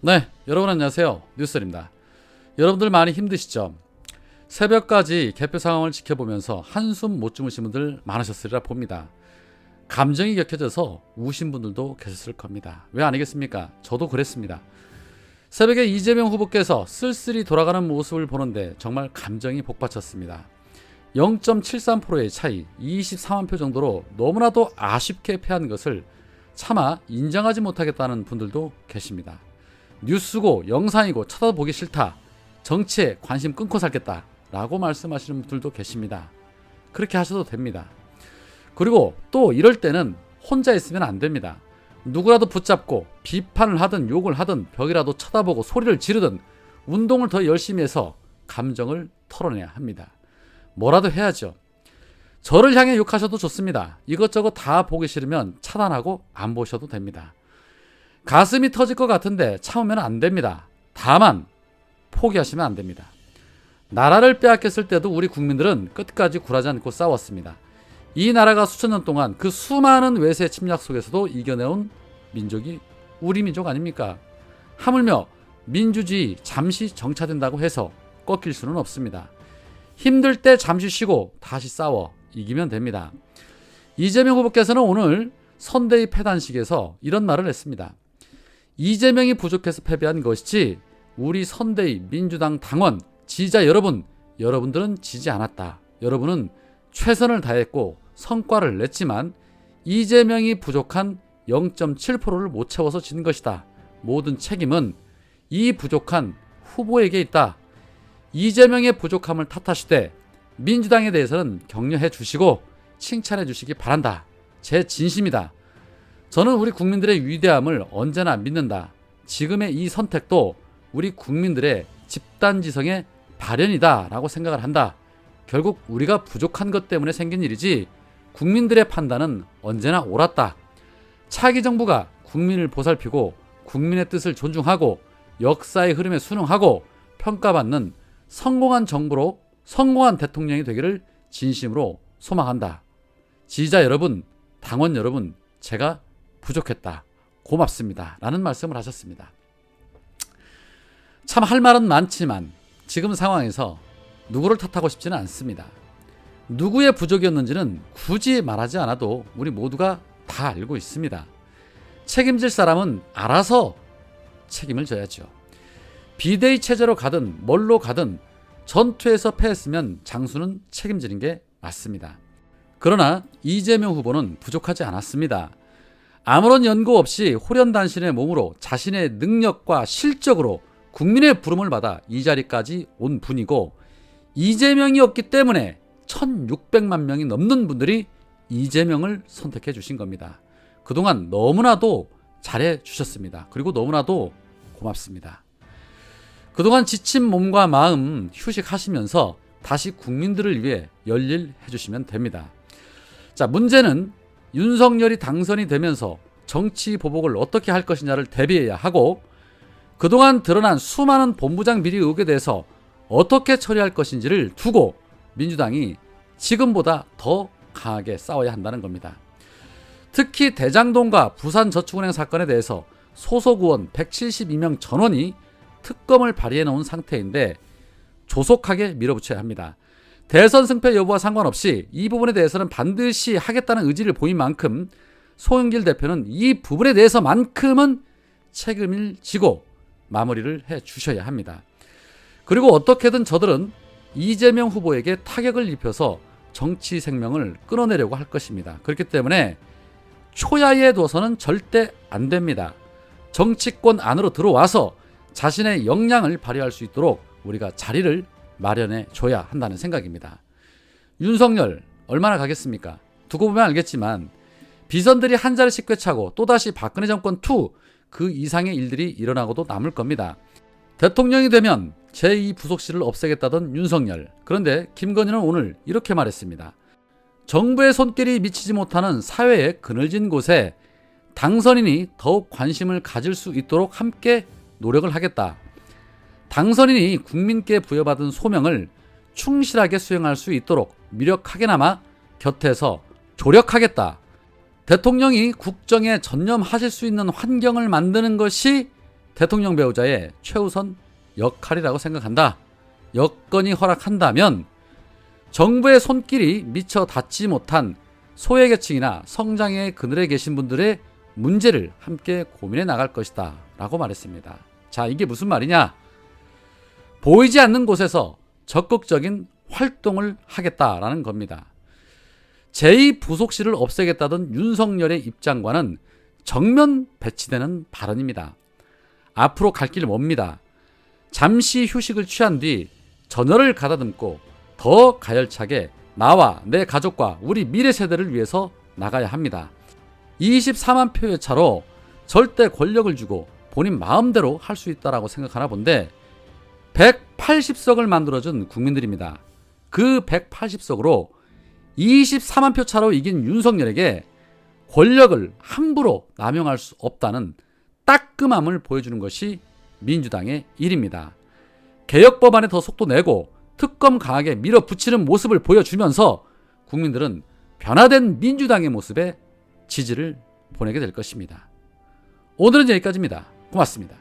네, 여러분 안녕하세요. 뉴스입니다. 여러분들 많이 힘드시죠? 새벽까지 개표 상황을 지켜보면서 한숨 못 주무신 분들 많으셨으리라 봅니다. 감정이 격해져서 우신 분들도 계셨을 겁니다. 왜 아니겠습니까? 저도 그랬습니다. 새벽에 이재명 후보께서 쓸쓸히 돌아가는 모습을 보는데 정말 감정이 복받쳤습니다. 0.73%의 차이, 24만 표 정도로 너무나도 아쉽게 패한 것을 차마 인정하지 못하겠다는 분들도 계십니다. 뉴스고 영상이고 쳐다보기 싫다, 정치에 관심 끊고 살겠다 라고 말씀하시는 분들도 계십니다. 그렇게 하셔도 됩니다. 그리고 또 이럴 때는 혼자 있으면 안 됩니다. 누구라도 붙잡고 비판을 하든 욕을 하든 벽이라도 쳐다보고 소리를 지르든 운동을 더 열심히 해서 감정을 털어내야 합니다. 뭐라도 해야죠. 저를 향해 욕하셔도 좋습니다. 이것저것 다 보기 싫으면 차단하고 안 보셔도 됩니다. 가슴이 터질 것 같은데 참으면 안 됩니다. 다만 포기하시면 안 됩니다. 나라를 빼앗겼을 때도 우리 국민들은 끝까지 굴하지 않고 싸웠습니다. 이 나라가 수천 년 동안 그 수많은 외세 침략 속에서도 이겨내온 민족이 우리 민족 아닙니까? 하물며 민주주의 잠시 정차된다고 해서 꺾일 수는 없습니다. 힘들 때 잠시 쉬고 다시 싸워 이기면 됩니다. 이재명 후보께서는 오늘 선대위 패단식에서 이런 말을 했습니다. 이재명이 부족해서 패배한 것이지 우리 선대위 민주당 당원 지지자 여러분들은 지지 않았다. 여러분은 최선을 다했고 성과를 냈지만 이재명이 부족한 0.7%를 못 채워서 진 것이다. 모든 책임은 이 부족한 후보에게 있다. 이재명의 부족함을 탓하시되 민주당에 대해서는 격려해 주시고 칭찬해 주시기 바란다. 제 진심이다. 저는 우리 국민들의 위대함을 언제나 믿는다. 지금의 이 선택도 우리 국민들의 집단지성의 발현이다 라고 생각을 한다. 결국 우리가 부족한 것 때문에 생긴 일이지 국민들의 판단은 언제나 옳았다. 차기 정부가 국민을 보살피고 국민의 뜻을 존중하고 역사의 흐름에 순응하고 평가받는 성공한 정부로 성공한 대통령이 되기를 진심으로 소망한다. 지지자 여러분, 당원 여러분, 제가 부족했다. 고맙습니다. 라는 말씀을 하셨습니다. 참 할 말은 많지만 지금 상황에서 누구를 탓하고 싶지는 않습니다. 누구의 부족이었는지는 굳이 말하지 않아도 우리 모두가 다 알고 있습니다. 책임질 사람은 알아서 책임을 져야죠. 비대위 체제로 가든 뭘로 가든 전투에서 패했으면 장수는 책임지는 게 맞습니다. 그러나 이재명 후보는 부족하지 않았습니다. 아무런 연고 없이 호련단신의 몸으로 자신의 능력과 실적으로 국민의 부름을 받아 이 자리까지 온 분이고 이재명이었기 때문에 1600만 명이 넘는 분들이 이재명을 선택해 주신 겁니다. 그동안 너무나도 잘해 주셨습니다. 그리고 너무나도 고맙습니다. 그동안 지친 몸과 마음 휴식하시면서 다시 국민들을 위해 열일 해주시면 됩니다. 자, 문제는 윤석열이 당선이 되면서 정치 보복을 어떻게 할 것이냐를 대비해야 하고 그동안 드러난 수많은 본부장 비리 의혹에 대해서 어떻게 처리할 것인지를 두고 민주당이 지금보다 더 강하게 싸워야 한다는 겁니다. 특히 대장동과 부산저축은행 사건에 대해서 소속 의원 172명 전원이 특검을 발의해 놓은 상태인데 조속하게 밀어붙여야 합니다. 대선 승패 여부와 상관없이 이 부분에 대해서는 반드시 하겠다는 의지를 보인 만큼 송영길 대표는 이 부분에 대해서만큼은 책임을 지고 마무리를 해 주셔야 합니다. 그리고 어떻게든 저들은 이재명 후보에게 타격을 입혀서 정치 생명을 끊어내려고 할 것입니다. 그렇기 때문에 초야에 둬서는 절대 안 됩니다. 정치권 안으로 들어와서 자신의 역량을 발휘할 수 있도록 우리가 자리를 마련해 줘야 한다는 생각입니다. 윤석열 얼마나 가겠습니까? 두고 보면 알겠지만 비선들이 한 자리씩 꿰차고 또다시 박근혜 정권 2 그 이상의 일들이 일어나고도 남을 겁니다. 대통령이 되면 제2부속실을 없애겠다던 윤석열. 그런데 김건희는 오늘 이렇게 말했습니다. 정부의 손길이 미치지 못하는 사회의 그늘진 곳에 당선인이 더욱 관심을 가질 수 있도록 함께 노력을 하겠다. 당선인이 국민께 부여받은 소명을 충실하게 수행할 수 있도록 미력하게나마 곁에서 조력하겠다. 대통령이 국정에 전념하실 수 있는 환경을 만드는 것이 대통령 배우자의 최우선 역할이라고 생각한다. 여건이 허락한다면 정부의 손길이 미처 닿지 못한 소외계층이나 성장의 그늘에 계신 분들의 문제를 함께 고민해 나갈 것이다 라고 말했습니다. 자, 이게 무슨 말이냐? 보이지 않는 곳에서 적극적인 활동을 하겠다라는 겁니다. 제2부속실을 없애겠다던 윤석열의 입장과는 정면 배치되는 발언입니다. 앞으로 갈 길 멉니다. 잠시 휴식을 취한 뒤 전열을 가다듬고 더 가열차게 나와 내 가족과 우리 미래 세대를 위해서 나가야 합니다. 24만 표의 차로 절대 권력을 주고 본인 마음대로 할 수 있다라고 생각하나 본데 180석을 만들어준 국민들입니다. 그 180석으로 24만 표 차로 이긴 윤석열에게 권력을 함부로 남용할 수 없다는 따끔함을 보여주는 것이 민주당의 일입니다. 개혁 법안에 더 속도 내고 특검 강하게 밀어붙이는 모습을 보여주면서 국민들은 변화된 민주당의 모습에 지지를 보내게 될 것입니다. 오늘은 여기까지입니다. 고맙습니다.